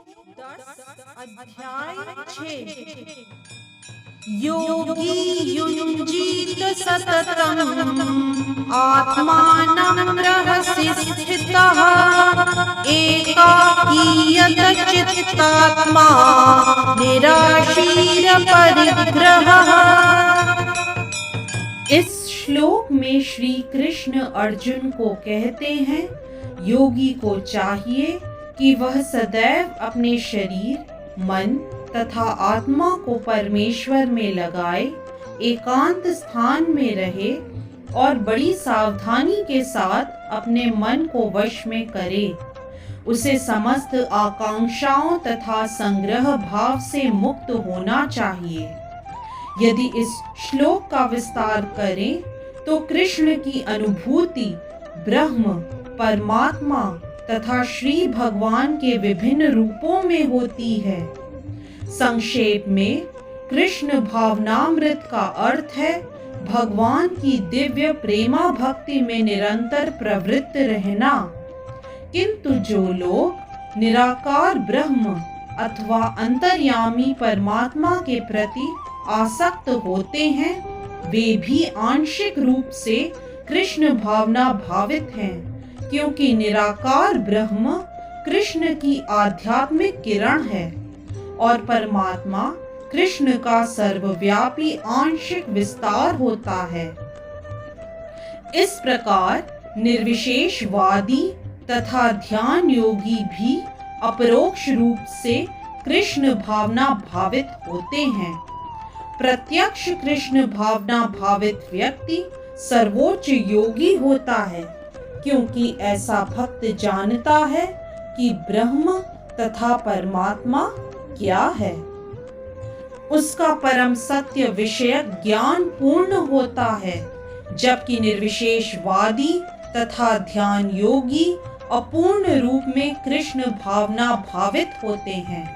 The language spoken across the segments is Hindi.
अध्याय 6। योगी युञ्जीत सततम् आत्मानं रहसि स्थितः एकाकीयत चित्तात्मा निराशीर परिग्रहः। इस श्लोक में श्री कृष्ण अर्जुन को कहते हैं, योगी को चाहिए कि वह सदैव अपने शरीर, मन तथा आत्मा को परमेश्वर में लगाए, एकांत स्थान में रहे और बड़ी सावधानी के साथ अपने मन को वश में करे। उसे समस्त आकांक्षाओं तथा संग्रह भाव से मुक्त होना चाहिए। यदि इस श्लोक का विस्तार करें तो कृष्ण की अनुभूति ब्रह्म, परमात्मा तथा श्री भगवान के विभिन्न रूपों में होती है। संक्षेप में कृष्ण भावनामृत का अर्थ है भगवान की दिव्य प्रेमा भक्ति में निरंतर प्रवृत्त रहना। किंतु जो लोग निराकार ब्रह्म अथवा अंतर्यामी परमात्मा के प्रति आसक्त होते हैं, वे भी आंशिक रूप से कृष्ण भावना भावित हैं, क्योंकि निराकार ब्रह्म कृष्ण की आध्यात्मिक किरण है और परमात्मा कृष्ण का सर्वव्यापी आंशिक विस्तार होता है। इस प्रकार निर्विशेषवादी तथा ध्यान योगी भी अपरोक्ष रूप से कृष्ण भावना भावित होते हैं। प्रत्यक्ष कृष्ण भावना भावित व्यक्ति सर्वोच्च योगी होता है, क्योंकि ऐसा भक्त जानता है कि ब्रह्म तथा परमात्मा क्या है। उसका परम सत्य विषयक ज्ञान पूर्ण होता है, जबकि निर्विशेषवादी तथा ध्यान योगी अपूर्ण रूप में कृष्ण भावना भावित होते हैं।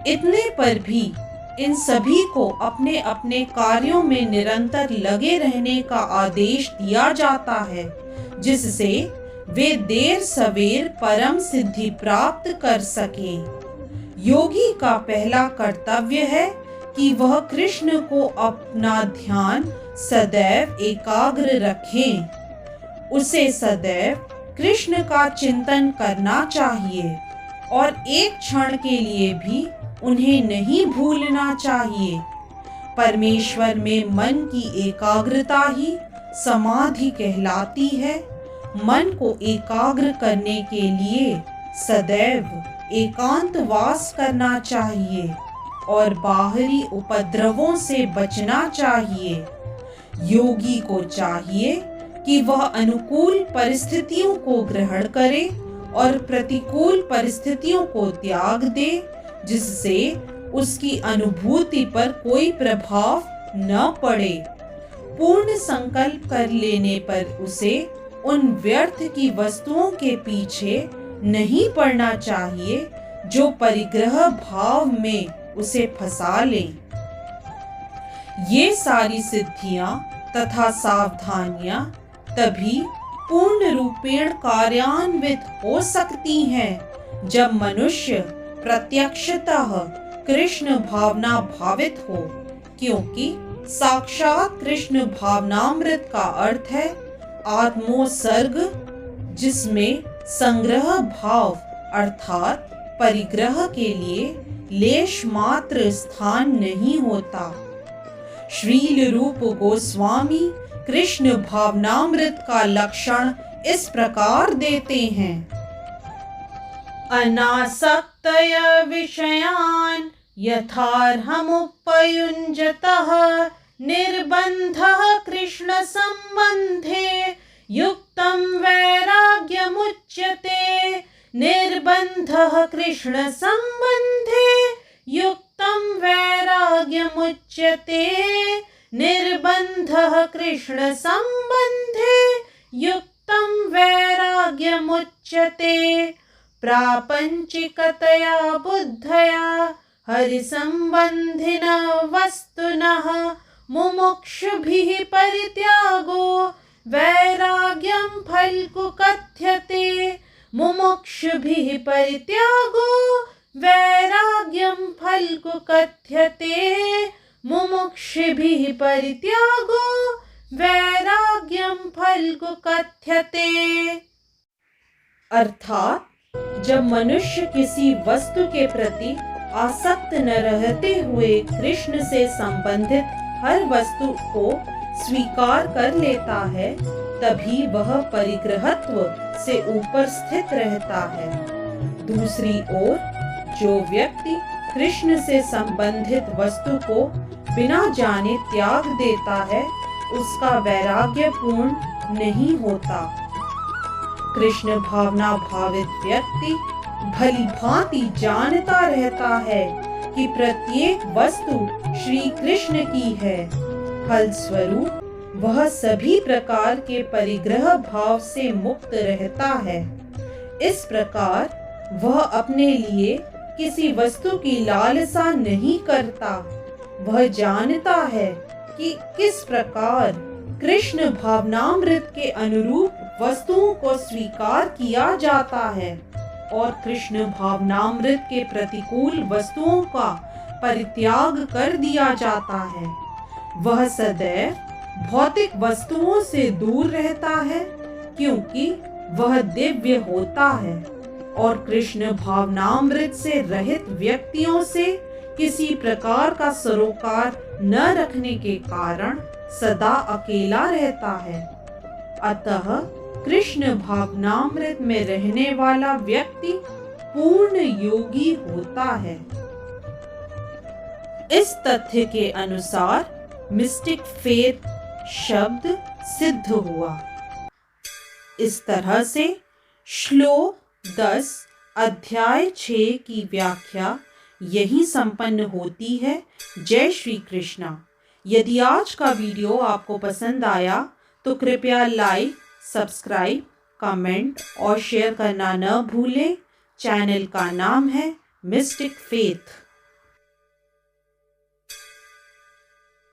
इतने पर भी इन सभी को अपने अपने कार्यों में निरंतर लगे रहने का आदेश दिया जाता है, जिससे वे देर सवेर परम सिद्धि प्राप्त कर सकें। योगी का पहला कर्तव्य है कि वह कृष्ण को अपना ध्यान सदैव एकाग्र रखें। उसे सदैव कृष्ण का चिंतन करना चाहिए और एक क्षण के लिए भी उन्हें नहीं भूलना चाहिए। परमेश्वर में मन की एकाग्रता ही समाधि कहलाती है। मन को एकाग्र करने के लिए सदैव एकांत वास करना चाहिए और बाहरी उपद्रवों से बचना चाहिए। योगी को चाहिए कि वह अनुकूल परिस्थितियों को ग्रहण करे और प्रतिकूल परिस्थितियों को त्याग दे, जिससे उसकी अनुभूति पर कोई प्रभाव न पड़े। पूर्ण संकल्प कर लेने पर उसे उन व्यर्थ की वस्तुओं के पीछे नहीं पड़ना चाहिए जो परिग्रह भाव में उसे फंसा ले। ये सारी सिद्धियां तथा सावधानियां तभी पूर्ण रूपेण कार्यान्वित हो सकती हैं जब मनुष्य प्रत्यक्षतः कृष्ण भावना भावित हो, क्योंकि साक्षात कृष्ण भावनामृत का अर्थ है आत्मोत्सर्ग, जिसमें संग्रह भाव अर्थात परिग्रह के लिए लेश मात्र स्थान नहीं होता। श्रील रूप गोस्वामी कृष्ण भावनामृत का लक्षण इस प्रकार देते हैं। अनासक्तय विषयान् यथार्हमुपयुञ्जतः निर्बन्धः कृष्ण सम्बन्धे युक्तं वैराग्यमुच्यते। निर्बन्धः कृष्ण सम्बन्धे युक्तं वैराग्यमुच्यते। निर्बन्धः कृष्ण सम्बन्धे युक्तं वैराग्यमुच्यते। प्रापञ्चिकतया बुद्धया हरिसम्बन्धिनः वस्तुनः मुमुक्षुभिः परित्यागो वैराग्यं फल्गु कथ्यते। मुमुक्षुभिः परित्यागो वैराग्यम फल्गु कथ्यते मुमुक्षुभिः परित्यागो वैराग्यम फल्गु कथ्यते। अर्थात जब मनुष्य किसी वस्तु के प्रति आसक्त न रहते हुए कृष्ण से संबंधित हर वस्तु को स्वीकार कर लेता है, तभी वह परिग्रहत्व से ऊपर स्थित रहता है। दूसरी ओर जो व्यक्ति कृष्ण से संबंधित वस्तु को बिना जाने त्याग देता है, उसका वैराग्य पूर्ण नहीं होता। कृष्ण भावना भावित व्यक्ति भली भांति जानता रहता है कि प्रत्येक वस्तु श्री कृष्ण की है। फलस्वरूप वह सभी प्रकार के परिग्रह भाव से मुक्त रहता है। इस प्रकार वह अपने लिए किसी वस्तु की लालसा नहीं करता। वह जानता है कि किस प्रकार कृष्ण भावनामृत के अनुरूप वस्तुओं को स्वीकार किया जाता है और कृष्ण भावनामृत के प्रतिकूल वस्तुओं का परित्याग कर दिया जाता है। वह सदैव भौतिक वस्तुओं से दूर रहता है, क्योंकि वह दिव्य होता है और कृष्ण भावनामृत से रहित व्यक्तियों से किसी प्रकार का सरोकार न रखने के कारण सदा अकेला रहता है। अतः कृष्ण भावनामृत में रहने वाला व्यक्ति पूर्ण योगी होता है। इस तथ्य के अनुसार मिस्टिक फेथ शब्द सिद्ध हुआ। इस तरह से श्लोक 10 अध्याय 6 की व्याख्या यही संपन्न होती है। जय श्री कृष्णा। यदि आज का वीडियो आपको पसंद आया तो कृपया लाइक, सब्सक्राइब, कमेंट और शेयर करना न भूलें। चैनल का नाम है मिस्टिक फेथ।